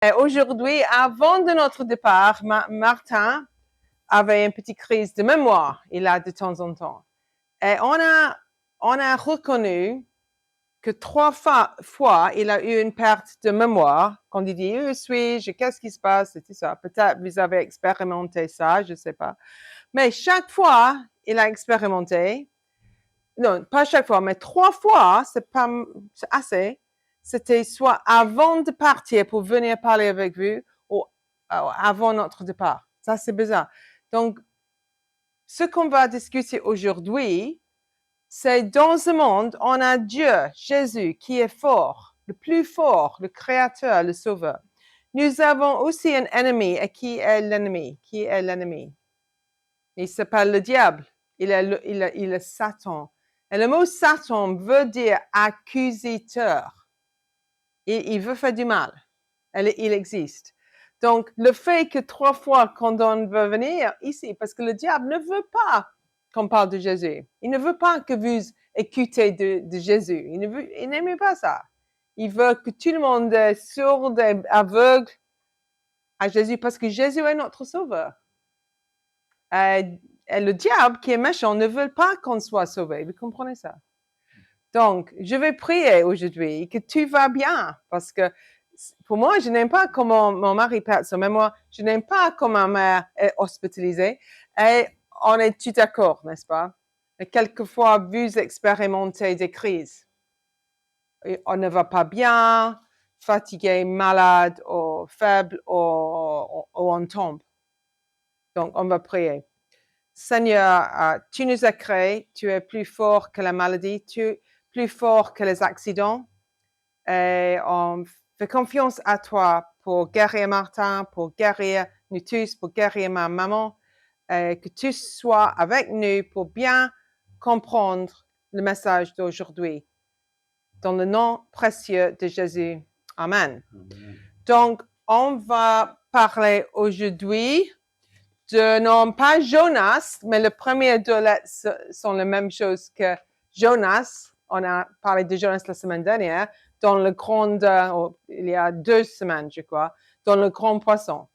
Et aujourd'hui, avant de notre départ, Martin avait une petite crise de mémoire. Il a de temps en temps. Et on a reconnu que 3 fois, il a eu une perte de mémoire. Quand il dit, où suis-je, qu'est-ce qui se passe, et tout ça. Peut-être vous avez expérimenté ça, je ne sais pas. Mais chaque fois, il a expérimenté. Non, pas chaque fois, mais 3 fois, c'est assez. C'était soit avant de partir pour venir parler avec vous ou avant notre départ. Ça, c'est bizarre. Donc, ce qu'on va discuter aujourd'hui, c'est dans ce monde, on a Dieu, Jésus, qui est fort, le plus fort, le Créateur, le Sauveur. Nous avons aussi un ennemi. Et qui est l'ennemi? Qui est l'ennemi? Il s'appelle le diable. Il est Satan. Et le mot Satan veut dire accusateur. Il veut faire du mal. Il existe. Donc, le fait que 3 fois quand on veut venir ici, parce que le diable ne veut pas qu'on parle de Jésus. Il ne veut pas que vous écoutez de Jésus. Il n'aime pas ça. Il veut que tout le monde est sourd et aveugle à Jésus parce que Jésus est notre sauveur. Et le diable qui est méchant ne veut pas qu'on soit sauvé. Vous comprenez ça? Donc, je vais prier aujourd'hui que tout va bien parce que pour moi, je n'aime pas comment mon mari perd son mémoire. Je n'aime pas comment ma mère est hospitalisée. Et on est tout d'accord, n'est-ce pas? Et quelquefois, vous expérimentez des crises. Et on ne va pas bien, fatigué, malade, ou faible, ou on tombe. Donc, on va prier. Seigneur, tu nous as créés, tu es plus fort que la maladie, tu es plus fort que les accidents. Et on fait confiance à toi pour guérir Martin, pour guérir nous tous, pour guérir ma maman. Et que tu sois avec nous pour bien comprendre le message d'aujourd'hui. Dans le nom précieux de Jésus. Amen. Donc, on va parler aujourd'hui non pas Jonas, mais le premier deux lettres sont la même chose que Jonas. On a parlé de Jonas la semaine dernière, dans le grand, il y a 2 semaines, je crois, dans le grand poisson.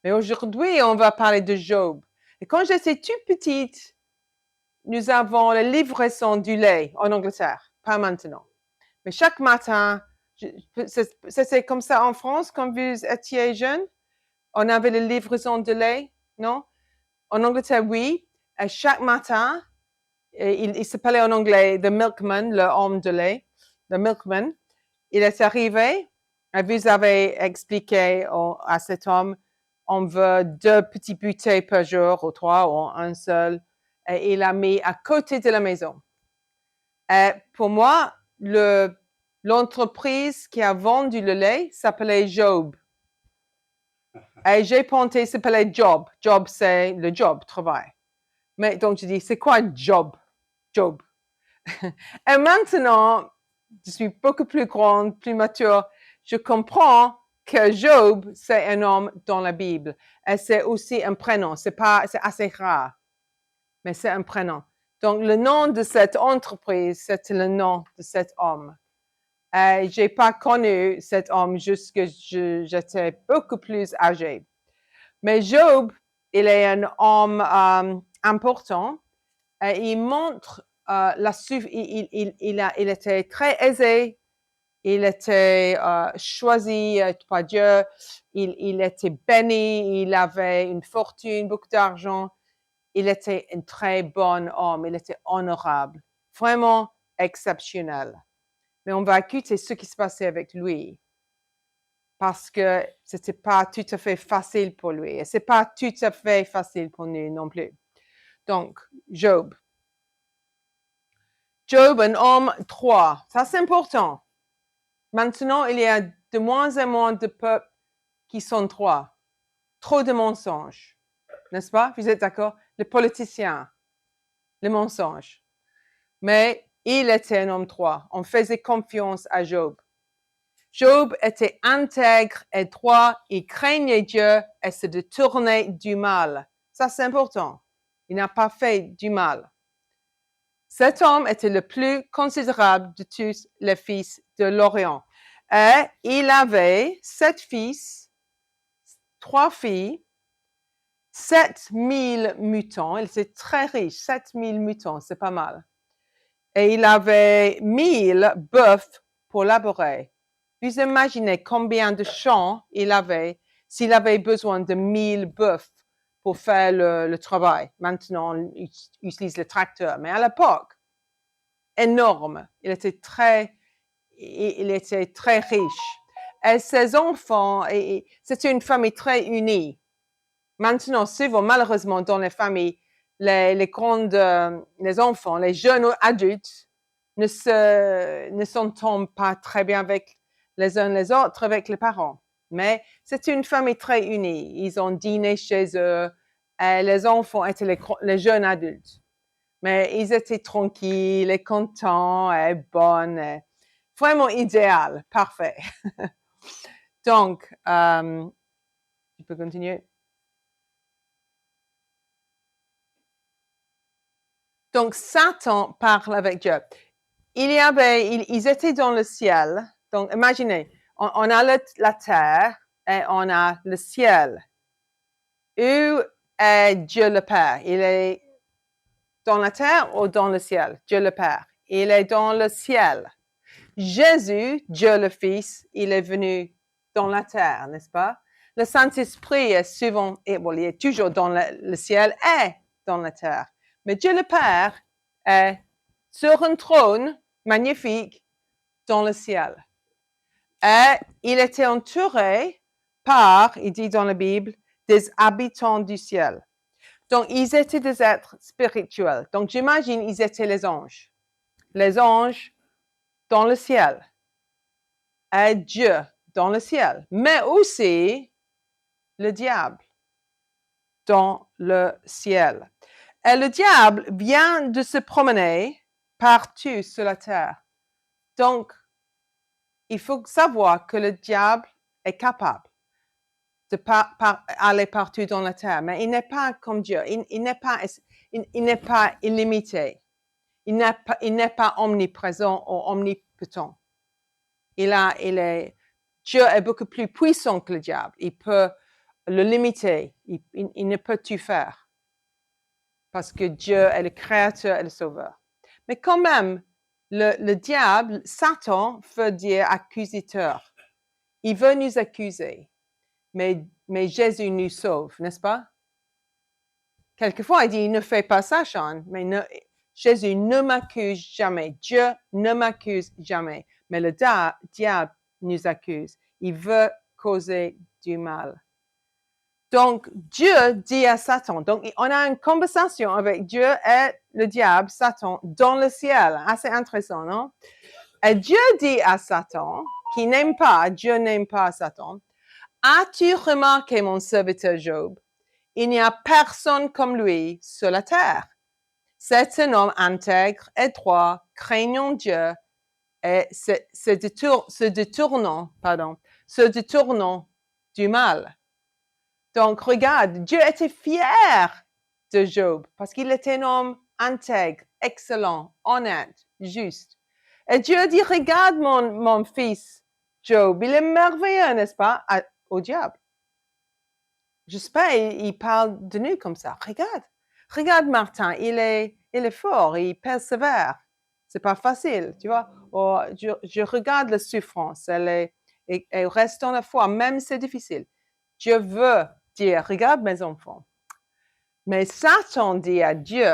Mais aujourd'hui, on va parler de Job. Et quand j'étais toute petite, nous avons la livraison du lait en Angleterre, pas maintenant. Mais chaque matin, c'est comme ça en France quand vous étiez jeune, on avait la livraison de lait, non? En Angleterre, oui. Et chaque matin, il s'appelait en anglais the milkman, l'homme de lait, the milkman. Il est arrivé et vous avez expliqué à cet homme, on veut 2 petits bouteilles par jour, ou 3, ou un seul. Et il a mis à côté de la maison. Et pour moi, l'entreprise qui a vendu le lait s'appelait Job. Et j'ai pensé, s'appelait Job. Job, c'est le job, travail. Mais donc, je dis, c'est quoi Job? Job. Et maintenant, je suis beaucoup plus grande, plus mature. Je comprends que Job, c'est un homme dans la Bible. Et c'est aussi un prénom. C'est assez rare. Mais c'est un prénom. Donc, le nom de cette entreprise, c'est le nom de cet homme. Et j'ai pas connu cet homme jusqu'à j'étais beaucoup plus âgée. Mais Job, il est un homme important. Et il montre il était très aisé, il était choisi par Dieu, il était béni, il avait une fortune, beaucoup d'argent. Il était un très bon homme, il était honorable, vraiment exceptionnel. Mais on va écouter ce qui se passait avec lui. Parce que c'était pas tout à fait facile pour lui. Et c'est pas tout à fait facile pour nous non plus. Donc, Job. Job, un homme 3. Ça, c'est important. Maintenant, il y a de moins en moins de peuples qui sont 3. Trop de mensonges. N'est-ce pas? Vous êtes d'accord? Les politiciens, les mensonges. Mais il était un homme 3. On faisait confiance à Job. Job était intègre et droit, il craignait Dieu et se détournait du mal. Ça, c'est important. Il n'a pas fait du mal. Cet homme était le plus considérable de tous les fils de l'Orient. Et il avait 7 fils, 3 filles, 7000 moutons. Il était très riche, 7000 moutons, c'est pas mal. Et il avait 1000 bœufs pour labourer. Vous imaginez combien de champs il avait s'il avait besoin de 1000 bœufs pour faire le travail. Maintenant, on utilise le tracteur. Mais à l'époque, énorme. Il était très riche. Et ses enfants, c'était une famille très unie. Maintenant, souvent, malheureusement, dans les familles, les enfants, les jeunes adultes ne s'entendent pas très bien avec les uns les autres, avec les parents. Mais c'est une famille très unie. Ils ont dîné chez eux et les enfants étaient les jeunes adultes. Mais ils étaient tranquilles et contents et bons. Et vraiment idéal, parfait. Donc, tu peux continuer. Donc, Satan parle avec Dieu. Ils étaient dans le ciel. Donc, imaginez, on a la terre et on a le ciel. Où est Dieu le Père? Il est dans la terre ou dans le ciel? Dieu le Père. Il est dans le ciel. Jésus, Dieu le Fils, il est venu dans la terre, n'est-ce pas? Le Saint-Esprit est souvent, il est toujours dans le ciel et dans la terre. Mais Dieu le Père est sur un trône magnifique dans le ciel. Et il était entouré par, il dit dans la Bible, des habitants du ciel. Donc, ils étaient des êtres spirituels. Donc, j'imagine, ils étaient les anges. Les anges dans le ciel. Et Dieu dans le ciel. Mais aussi le diable dans le ciel. Et le diable vient de se promener partout sur la terre. Donc, il faut savoir que le diable est capable de aller partout dans la terre, mais il n'est pas comme Dieu. Il n'est pas illimité. Il n'est pas omniprésent ou omnipotent. Dieu est beaucoup plus puissant que le diable. Il peut le limiter. Il ne peut tout faire. Parce que Dieu est le créateur et le sauveur. Mais quand même, le diable, Satan, veut dire accusateur. Il veut nous accuser. Mais Jésus nous sauve, n'est-ce pas? Quelquefois, il dit, ne fais pas ça, Sean. Mais Jésus ne m'accuse jamais. Dieu ne m'accuse jamais. Mais le diable nous accuse. Il veut causer du mal. Donc, Dieu dit à Satan, donc on a une conversation avec Dieu et le diable, Satan, dans le ciel. Assez intéressant, non? Et Dieu dit à Satan, qui n'aime pas, Dieu n'aime pas Satan, as-tu remarqué mon serviteur Job? Il n'y a personne comme lui sur la terre. C'est un homme intègre et droit, craignant Dieu et se détournant du mal. Donc, regarde, Dieu était fier de Job parce qu'il était un homme intègre, excellent, honnête, juste. Et Dieu dit, regarde mon fils Job, il est merveilleux, n'est-ce pas, au diable. J'espère il parle de nous comme ça. Regarde Martin, il est fort, il persévère. C'est pas facile, tu vois. Je regarde la souffrance, elle reste dans la foi, même c'est difficile. Dieu veut dire, regarde mes enfants. Mais Satan dit à Dieu,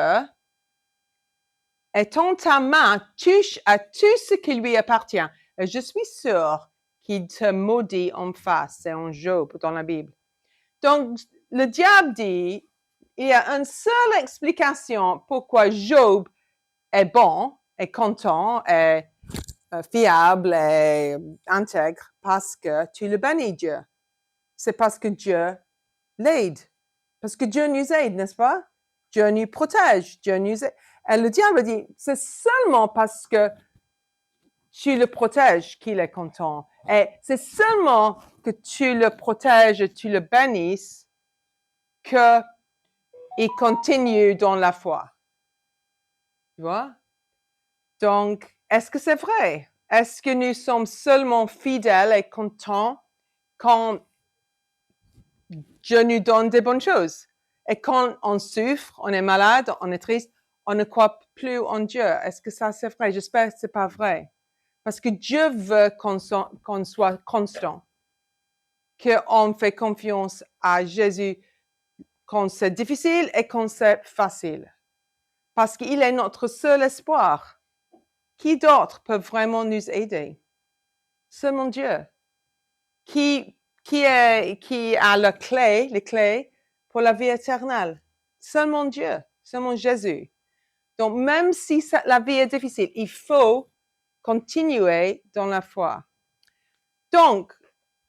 étends ta main, touche à tout ce qui lui appartient. Et je suis sûr qu'il te maudit en face. C'est en Job dans la Bible. Donc, le diable dit, il y a une seule explication pourquoi Job est bon, est content, est fiable et intègre, parce que tu le bénis, Dieu. C'est parce que Dieu l'aide. Parce que Dieu nous aide, n'est-ce pas? Dieu nous protège, Dieu nous aide. Et le diable dit, c'est seulement parce que tu le protèges qu'il est content. Et c'est seulement que tu le protèges, tu le bénisses, qu'il continue dans la foi. Tu vois? Donc, est-ce que c'est vrai? Est-ce que nous sommes seulement fidèles et contents quand Dieu nous donne des bonnes choses? Et quand on souffre, on est malade, on est triste, on ne croit plus en Dieu. Est-ce que ça c'est vrai? J'espère que c'est pas vrai. Parce que Dieu veut qu'on soit constant, qu'on fait confiance à Jésus quand c'est difficile et quand c'est facile. Parce qu'il est notre seul espoir. Qui d'autre peut vraiment nous aider? Seulement Dieu. Qui a les clés pour la vie éternelle? Seulement Dieu, seulement Jésus. Donc, même si la vie est difficile, il faut continuer dans la foi. Donc,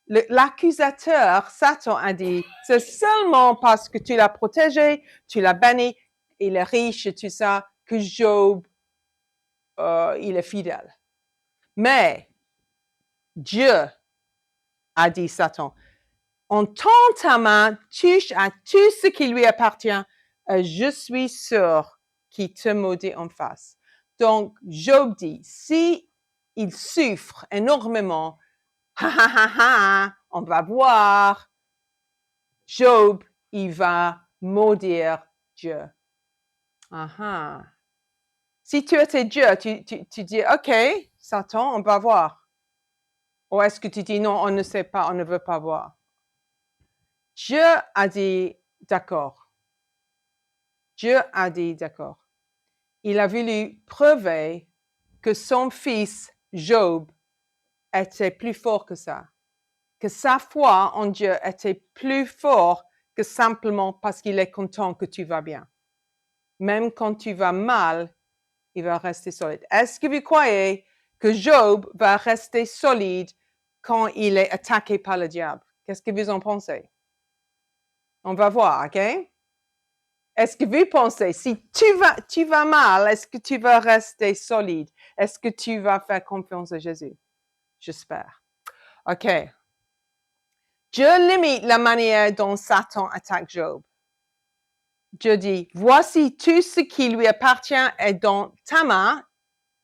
l'accusateur, Satan, a dit, c'est seulement parce que tu l'as protégé, tu l'as béni, il est riche et tout ça, que Job, il est fidèle. Mais Dieu a dit Satan, en tend ta main, touche à tout ce qui lui appartient, et je suis sûr qu'il te maudit en face. Donc, Job dit, si il souffre énormément, on va voir, Job, il va maudire Dieu. Si tu étais Dieu, tu dis, OK, Satan, on va voir. Ou est-ce que tu dis, non, on ne sait pas, on ne veut pas voir? Dieu a dit, d'accord. Dieu a dit, d'accord. Il a voulu prouver que son fils, Job, était plus fort que ça. Que sa foi en Dieu était plus fort que simplement parce qu'il est content que tu vas bien. Même quand tu vas mal, il va rester solide. Est-ce que vous croyez que Job va rester solide quand il est attaqué par le diable? Qu'est-ce que vous en pensez? On va voir, OK? Est-ce que vous pensez, si tu vas mal, est-ce que tu vas rester solide? Est-ce que tu vas faire confiance à Jésus? J'espère. OK. Dieu limite la manière dont Satan attaque Job. Dieu dit, voici tout ce qui lui appartient est dans ta main,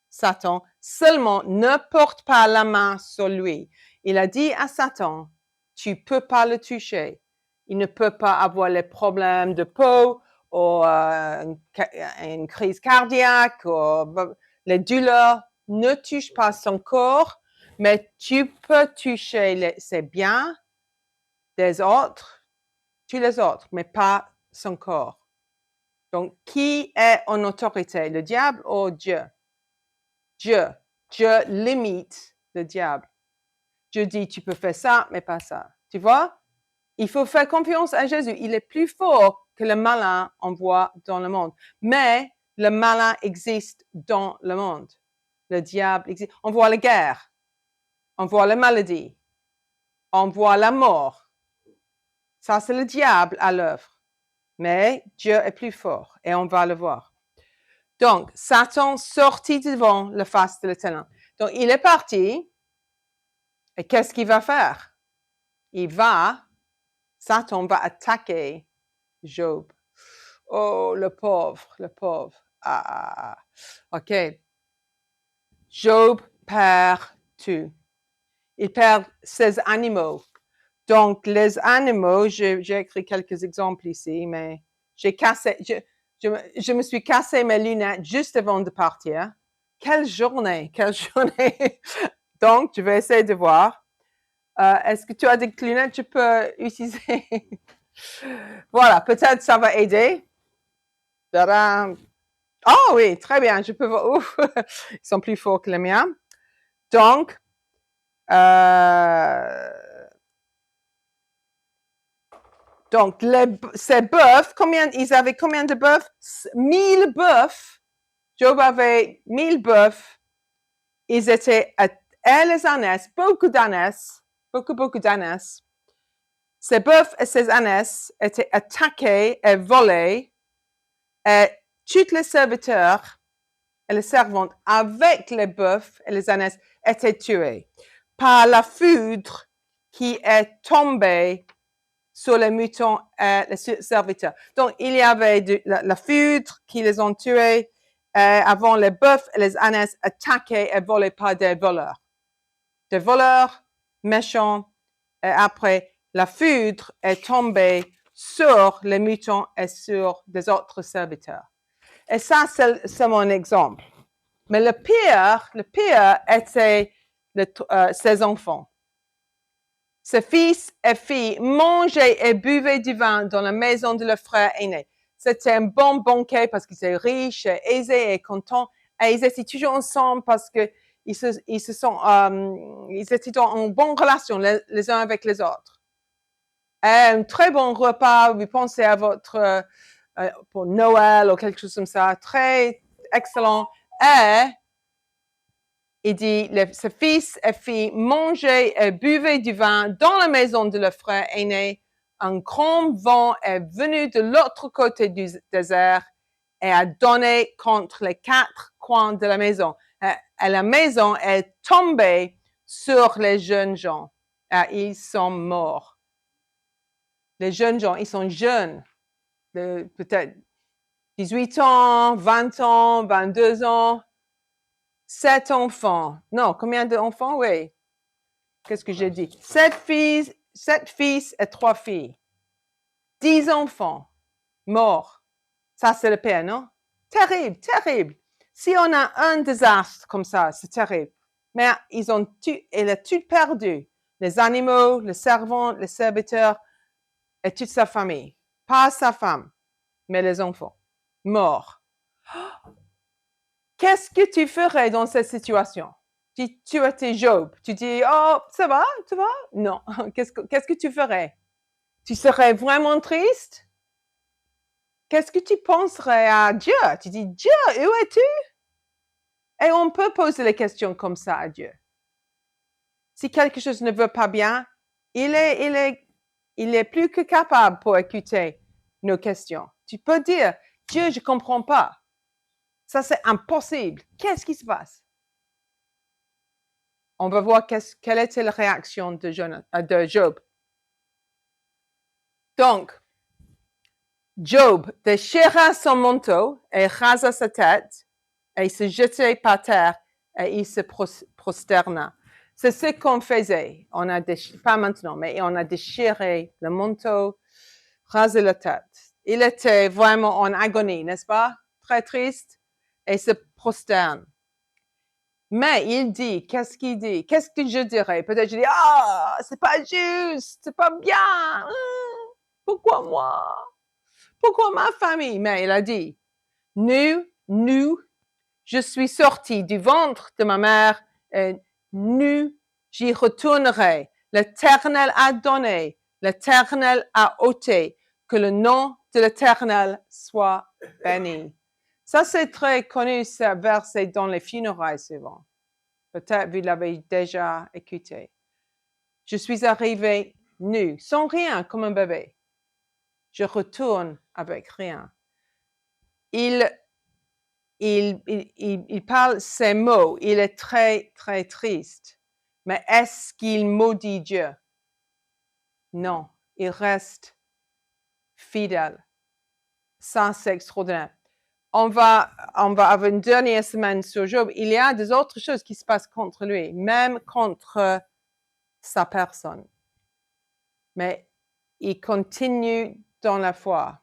Satan, seulement ne porte pas la main sur lui. Il a dit à Satan, tu peux pas le toucher. Il ne peut pas avoir les problèmes de peau ou une crise cardiaque ou les douleurs. Ne touche pas son corps, mais tu peux toucher ses biens des autres, tous les autres, mais pas son corps. Donc, qui est en autorité, le diable ou Dieu? Dieu. Dieu limite le diable. Dieu dit, tu peux faire ça, mais pas ça. Tu vois? Il faut faire confiance à Jésus. Il est plus fort que le malin envoie dans le monde. Mais le malin existe dans le monde. Le diable existe. On voit la guerre. On voit la maladie. On voit la mort. Ça, c'est le diable à l'œuvre. Mais Dieu est plus fort et on va le voir. Donc, Satan sortit devant la face de l'Éternel. Donc, il est parti. Et qu'est-ce qu'il va faire? Satan va attaquer Job. Oh, le pauvre, le pauvre. OK. Job perd tout. Il perd ses animaux. Donc, les animaux, j'ai écrit quelques exemples ici, mais je me suis cassé mes lunettes juste avant de partir. Quelle journée, quelle journée. Donc, je vais essayer de voir. Est-ce que tu as des lunettes que je peux utiliser? Voilà, peut-être ça va aider. Oh oui, très bien, je peux voir. Ouf, ils sont plus forts que les miens. Donc, ces bœufs, ils avaient combien de bœufs? 1000 bœufs. Job avait 1000 bœufs. Ils étaient, les ânesses, beaucoup d'ânesses. Ces bœufs et ces ânesses étaient attaqués et volés. Et tous les serviteurs et les servantes avec les bœufs et les ânesses étaient tués par la foudre qui est tombée sur les moutons et les serviteurs. Donc, il y avait la foudre qui les ont tués avant les bœufs et les ânes attaqués et volés par des voleurs. Des voleurs méchants, et après, la foudre est tombée sur les moutons et sur des autres serviteurs. Et ça, c'est mon exemple. Mais le pire était ses enfants. Ses fils et filles mangeaient et buvaient du vin dans la maison de leur frère aîné. C'était un bon banquet parce qu'ils étaient riches, aisés et contents. Et ils étaient toujours ensemble parce que ils étaient en bonne relation les uns avec les autres. Et un très bon repas, vous pensez à votre pour Noël ou quelque chose comme ça, très excellent. Et il dit, ses fils et filles mangeaient et buvaient du vin dans la maison de leur frère aîné. Un grand vent est venu de l'autre côté du désert et a donné contre les quatre coins de la maison. Et la maison est tombée sur les jeunes gens. Et ils sont morts. Les jeunes gens, ils sont jeunes, peut-être 18 ans, 20 ans, 22 ans. 7 enfants. Non, combien d'enfants? Oui. Qu'est-ce que j'ai dit? 7 fils et 3 filles. 10 enfants morts. Ça, c'est le pire, non? Terrible, terrible. Si on a un désastre comme ça, c'est terrible. Mais il a tout perdu. Les animaux, les servants, les serviteurs et toute sa famille. Pas sa femme, mais les enfants. Morts. Qu'est-ce que tu ferais dans cette situation? Si tu étais Job, tu dis, oh, ça va? Non. Qu'est-ce que tu ferais? Tu serais vraiment triste? Qu'est-ce que tu penserais à Dieu? Tu dis, Dieu, où es-tu? Et on peut poser les questions comme ça à Dieu. Si quelque chose ne va pas bien, il est plus que capable pour écouter nos questions. Tu peux dire, Dieu, je ne comprends pas. Ça, c'est impossible. Qu'est-ce qui se passe? On va voir quelle était la réaction de Job. Donc, Job déchira son manteau et rasa sa tête et se jetait par terre et il se prosterna. C'est ce qu'on faisait. Pas maintenant, mais on a déchiré le manteau, rasé la tête. Il était vraiment en agonie, n'est-ce pas? Très triste et se prosterne. Mais il dit, qu'est-ce qu'il dit? Qu'est-ce que je dirais? Peut-être je dis, c'est pas juste, c'est pas bien. Pourquoi moi? Pourquoi ma famille? Mais il a dit, nous, je suis sorti du ventre de ma mère et nous, j'y retournerai. L'Éternel a donné, l'Éternel a ôté, que le nom de l'Éternel soit béni. Ça, c'est très connu, ce verset dans les funérailles souvent. Peut-être vous l'avez déjà écouté. Je suis arrivé nu, sans rien, comme un bébé. Je retourne avec rien. Il parle ces mots. Il est très, très triste. Mais est-ce qu'il maudit Dieu? Non, il reste fidèle. Ça, c'est extraordinaire. On va avoir une dernière semaine sur Job. Il y a des autres choses qui se passent contre lui, même contre sa personne. Mais il continue dans la foi.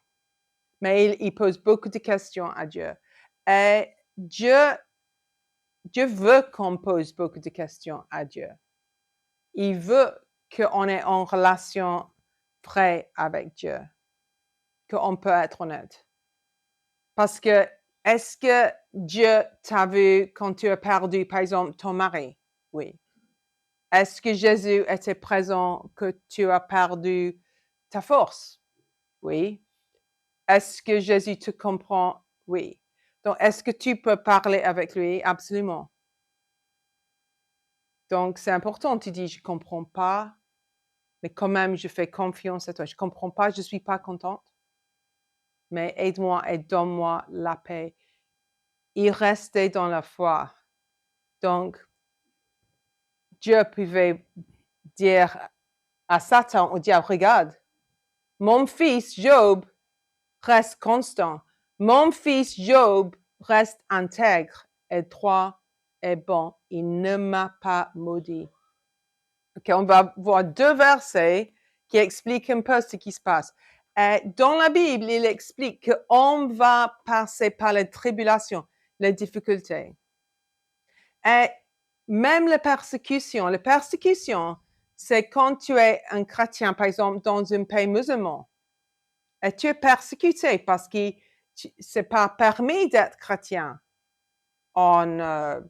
Mais il pose beaucoup de questions à Dieu. Et Dieu veut qu'on pose beaucoup de questions à Dieu. Il veut qu'on ait en relation vraie avec Dieu, qu'on peut être honnête. Parce que, est-ce que Dieu t'a vu quand tu as perdu, par exemple, ton mari? Oui. Est-ce que Jésus était présent quand tu as perdu ta force? Oui. Est-ce que Jésus te comprend? Oui. Donc, est-ce que tu peux parler avec lui? Absolument. Donc, c'est important. Tu dis, je ne comprends pas, mais quand même, je fais confiance à toi. Je ne comprends pas, je ne suis pas contente. Mais aide-moi et donne-moi la paix. Il restait dans la foi. Donc, Dieu pouvait dire à Satan, au diable, regarde, mon fils Job reste constant. Mon fils Job reste intègre et droit et bon. Il ne m'a pas maudit. Ok, on va voir 2 versets qui expliquent un peu ce qui se passe. Et dans la Bible, il explique qu'on va passer par les tribulations, les difficultés. Et même la persécution, c'est quand tu es un chrétien, par exemple, dans un pays musulman, et tu es persécuté parce que c'est pas permis d'être chrétien en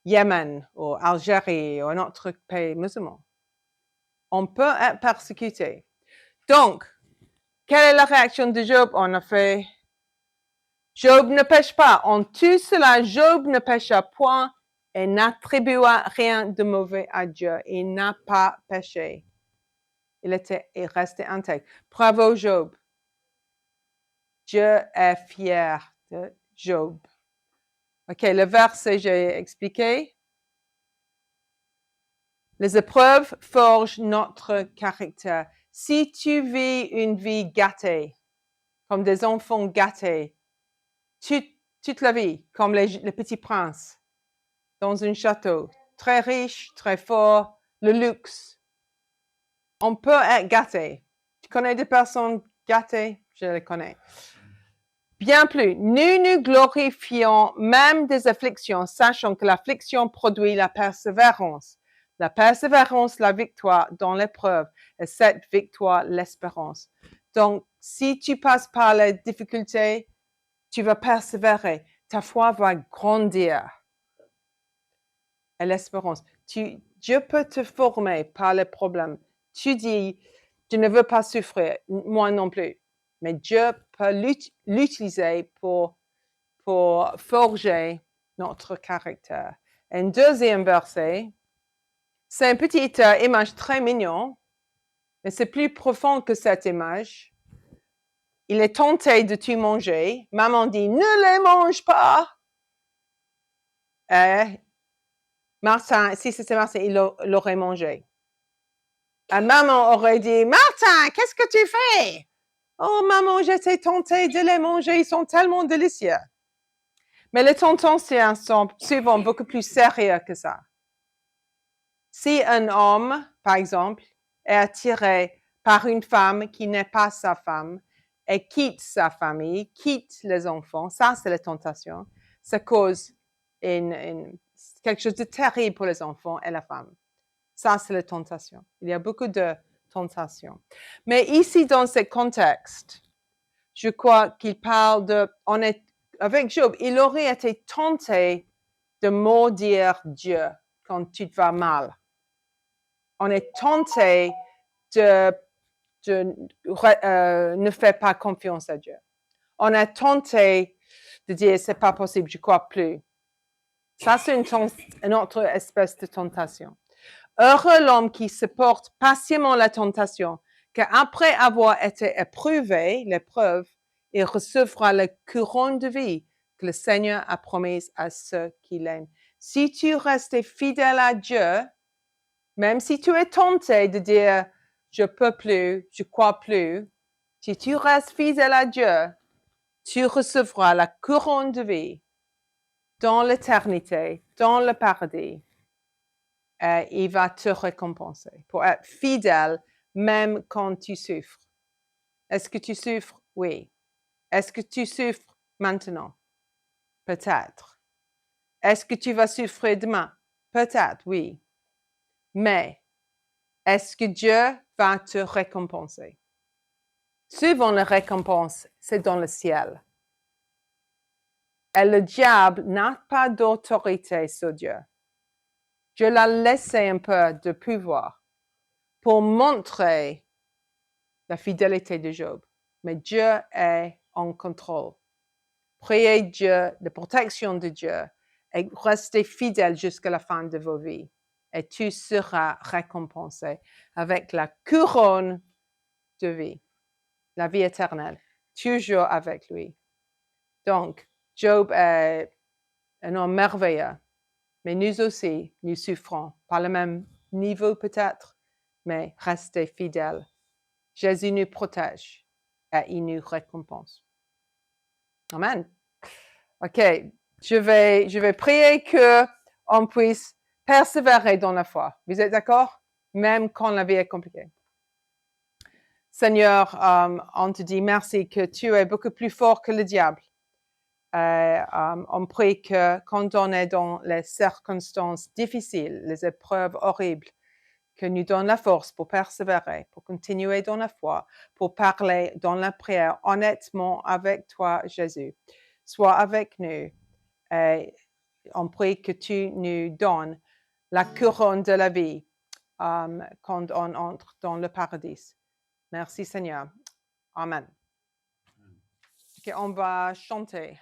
Yémen ou Algérie ou un autre pays musulman. On peut être persécuté. Donc, quelle est la réaction de Job? On a fait, Job ne pêche pas. En tout cela, Job ne pêcha point et n'attribua rien de mauvais à Dieu. Il n'a pas péché. Il resté intègre. Bravo, Job. Dieu est fier de Job. Ok, le verset, j'ai expliqué. Les épreuves forgent notre caractère. Si tu vis une vie gâtée, comme des enfants gâtés, toute la vie, comme les petits princes, dans un château, très riche, très fort, le luxe. On peut être gâté. Tu connais des personnes gâtées? Je les connais. Bien plus, nous glorifions même des afflictions, sachant que l'affliction produit la persévérance. La persévérance, la victoire dans l'épreuve, et cette victoire, l'espérance. Donc, si tu passes par les difficultés, tu vas persévérer. Ta foi va grandir. Et l'espérance. Dieu peut te former par les problèmes. Tu dis, je ne veux pas souffrir, moi non plus. Mais Dieu peut l'utiliser pour forger notre caractère. Un deuxième verset, c'est une petite image très mignonne, mais c'est plus profond que cette image. Il est tenté de tout manger. Maman dit, ne les mange pas. Et Martin, si c'était Martin, il l'aurait mangé. Et maman aurait dit, Martin, qu'est-ce que tu fais? Oh, maman, j'étais tentée de les manger, ils sont tellement délicieux. Mais les tentations sont souvent beaucoup plus sérieux que ça. Si un homme, par exemple, est attiré par une femme qui n'est pas sa femme et quitte sa famille, quitte les enfants, ça c'est la tentation. Ça cause quelque chose de terrible pour les enfants et la femme. Ça c'est la tentation. Il y a beaucoup de tentations. Mais ici, dans ce contexte, je crois qu'il parle avec Job, il aurait été tenté de maudire Dieu quand tu te vas mal. On est tenté de ne faire pas confiance à Dieu. On est tenté de dire, c'est pas possible, je crois plus. Ça, c'est une autre espèce de tentation. Heureux l'homme qui supporte patiemment la tentation, car après avoir été éprouvé, l'épreuve, il recevra la couronne de vie que le Seigneur a promise à ceux qui l'aiment. Si tu restes fidèle à Dieu, même si tu es tenté de dire, je peux plus, je crois plus, si tu restes fidèle à Dieu, tu recevras la couronne de vie dans l'éternité, dans le paradis. Il va te récompenser pour être fidèle même quand tu souffres. Est-ce que tu souffres? Oui. Est-ce que tu souffres maintenant? Peut-être. Est-ce que tu vas souffrir demain? Peut-être, oui. Mais est-ce que Dieu va te récompenser? Souvent, la récompense, c'est dans le ciel. Et le diable n'a pas d'autorité sur Dieu. Dieu l'a laissé un peu de pouvoir pour montrer la fidélité de Job. Mais Dieu est en contrôle. Priez Dieu, la protection de Dieu, et restez fidèles jusqu'à la fin de vos vies. Et tu seras récompensé avec la couronne de vie, la vie éternelle, toujours avec lui. Donc, Job est un homme merveilleux, mais nous aussi, nous souffrons, pas le même niveau peut-être, mais restez fidèles. Jésus nous protège et il nous récompense. Amen. OK, je vais prier qu'on puisse persévérer dans la foi. Vous êtes d'accord? Même quand la vie est compliquée. Seigneur, on te dit merci que tu es beaucoup plus fort que le diable. On prie que quand on est dans les circonstances difficiles, les épreuves horribles, que nous donne la force pour persévérer, pour continuer dans la foi, pour parler dans la prière honnêtement avec toi, Jésus. Sois avec nous. Et on prie que tu nous donnes la couronne de la vie quand on entre dans le paradis. Merci Seigneur. Amen. Okay, on va chanter.